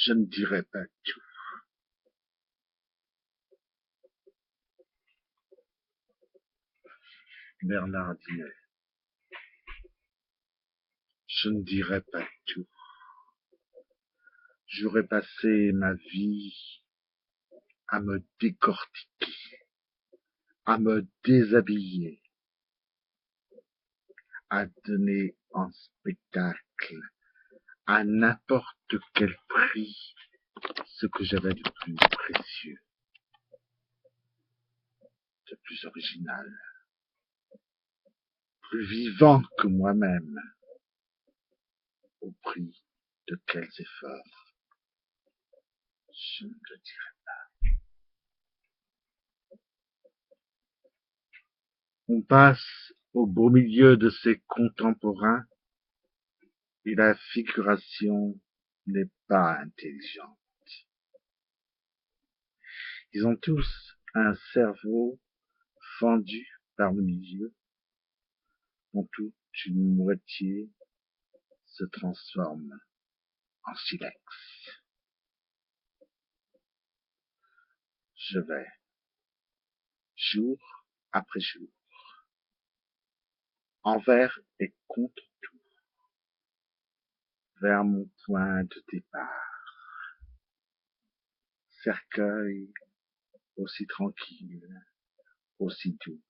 Je ne dirai pas tout. Bernard Dinet. Je ne dirai pas tout. J'aurais passé ma vie à me décortiquer, à me déshabiller, à donner en spectacle à n'importe quel prix ce que j'avais de plus précieux, de plus original, plus vivant que moi-même. Au prix de quels efforts? Je ne le dirai pas. On passe au beau milieu de ses contemporains et la figuration n'est pas intelligente. Ils ont tous un cerveau fendu par le milieu, dont toute une moitié se transforme en silex. Je vais, jour après jour, envers et contre tout, vers mon point de départ, cercueil aussi tranquille, aussi doux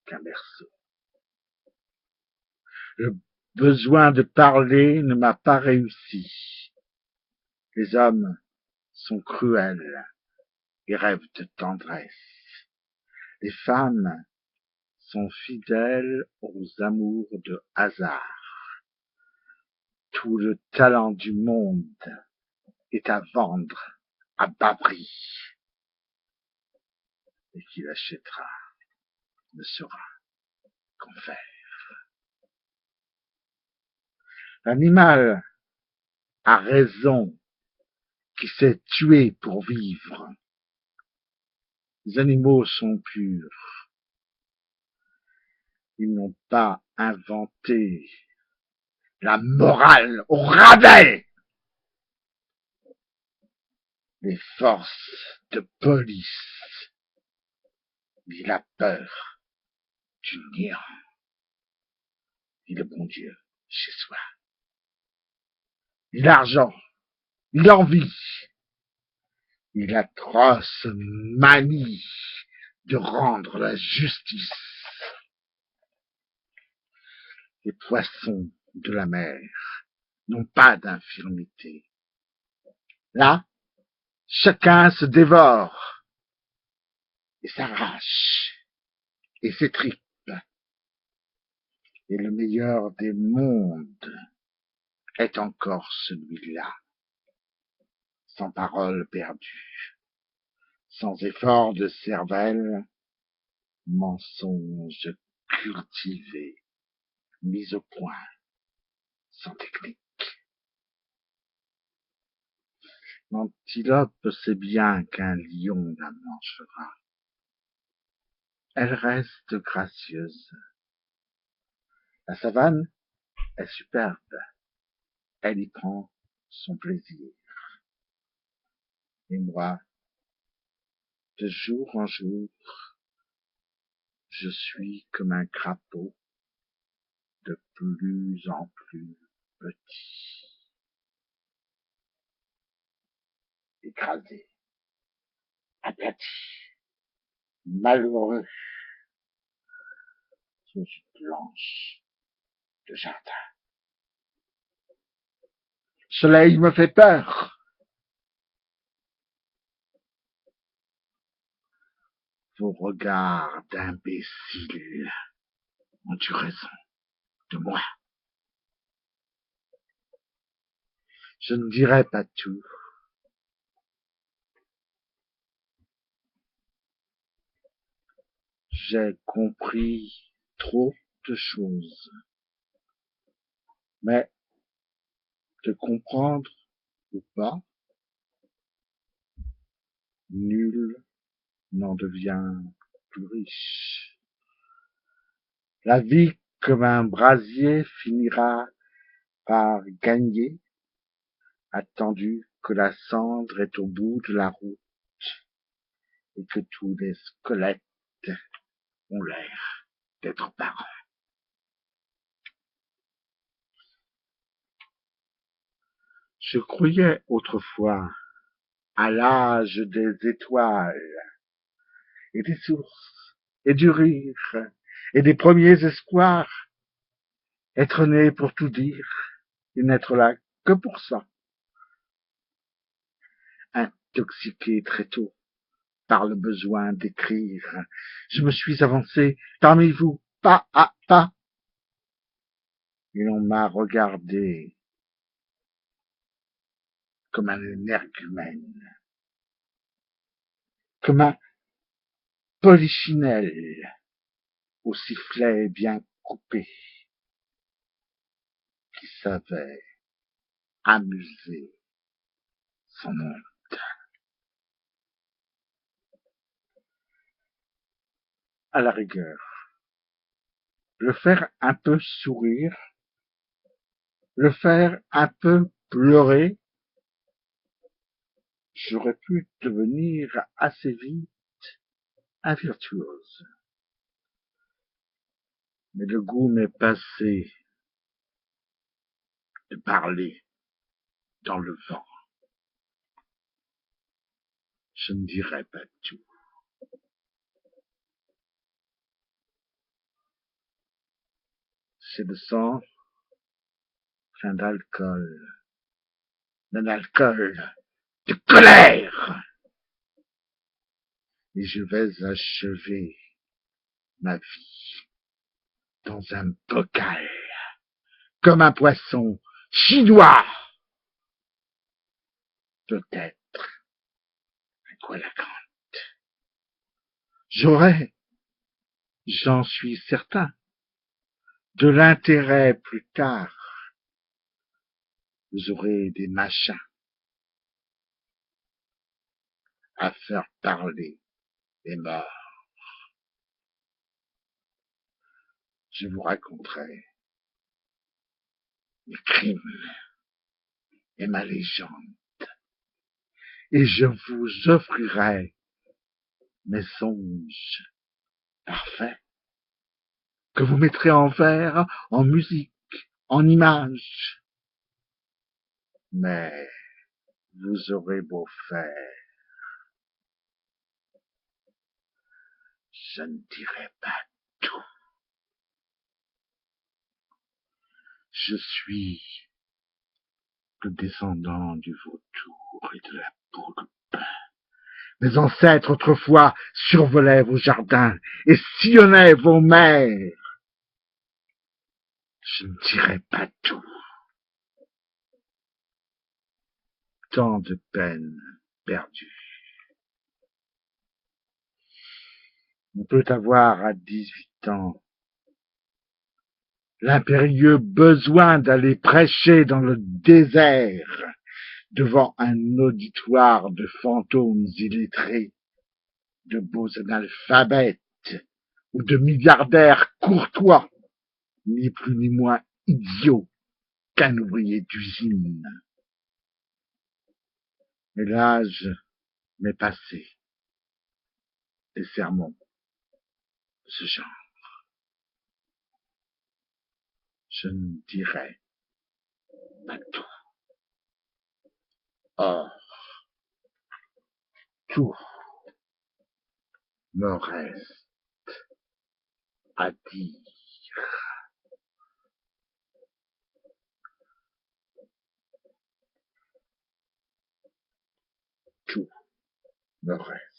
qu'un berceau. Le besoin de parler ne m'a pas réussi. Les hommes sont cruels et rêvent de tendresse. Les femmes sont fidèles aux amours de hasard. Tout le talent du monde est à vendre à bas prix. Et qui l'achètera ne saura qu'en faire. L'animal a raison qui s'est tué pour vivre. Les animaux sont purs. Ils n'ont pas inventé la morale au rabais. Les forces de police, ni la peur du néant, ni le bon Dieu chez soi, ni l'argent, ni l'envie, ni l'atroce manie de rendre la justice. Les poissons de la mer n'ont pas d'infirmité. Là, chacun se dévore et s'arrache et s'étripe. Et le meilleur des mondes est encore celui-là, sans parole perdue, sans effort de cervelle, mensonge cultivé, mis au point, sans technique. L'antilope sait bien qu'un lion la mangera. Elle reste gracieuse. La savane est superbe. Elle y prend son plaisir. Et moi, de jour en jour, je suis comme un crapaud de plus en plus petit, écrasé, aplati, malheureux, sous une planche de jardin. Le soleil me fait peur. Vos regards d'imbéciles ont eu raison de moi. Je ne dirai pas tout. J'ai compris trop de choses. Mais de comprendre ou pas, nul n'en devient plus riche. La vie comme un brasier finira par gagner, attendu que la cendre est au bout de la route et que tous les squelettes ont l'air d'être parents. Je croyais autrefois à l'âge des étoiles et des sources et du rire et des premiers espoirs, être né pour tout dire et n'être là que pour ça. Intoxiqué très tôt par le besoin d'écrire, je me suis avancé parmi vous, pas à pas, et l'on m'a regardé comme un énergumène, comme un polichinelle au sifflet bien coupé, qui savait amuser son monde. À la rigueur, le faire un peu sourire, le faire un peu pleurer, j'aurais pu devenir assez vite un virtuose. Mais le goût m'est passé de parler dans le vent. Je ne dirai pas tout. C'est le sang plein d'alcool, d'un alcool de colère. Et je vais achever ma vie dans un bocal, comme un poisson chinois. Peut-être un Koalakant. J'aurai, j'en suis certain, de l'intérêt plus tard. Vous aurez des machins à faire parler les morts. Je vous raconterai mes crimes et ma légende. Et je vous offrirai mes songes parfaits que vous mettrez en vers, en musique, en images. Mais vous aurez beau faire, je ne dirai pas tout. Je suis le descendant du vautour et de la poule. Mes ancêtres autrefois survolaient vos jardins et sillonnaient vos mers. Je ne dirai pas tout. Tant de peines perdues. On peut avoir à 18 ans l'impérieux besoin d'aller prêcher dans le désert devant un auditoire de fantômes illettrés, de beaux analphabètes ou de milliardaires courtois, ni plus ni moins idiots qu'un ouvrier d'usine. Mais l'âge m'est passé des sermons de ce genre. Je ne dirai pas tout. Or, tout me reste à dire. Tout me reste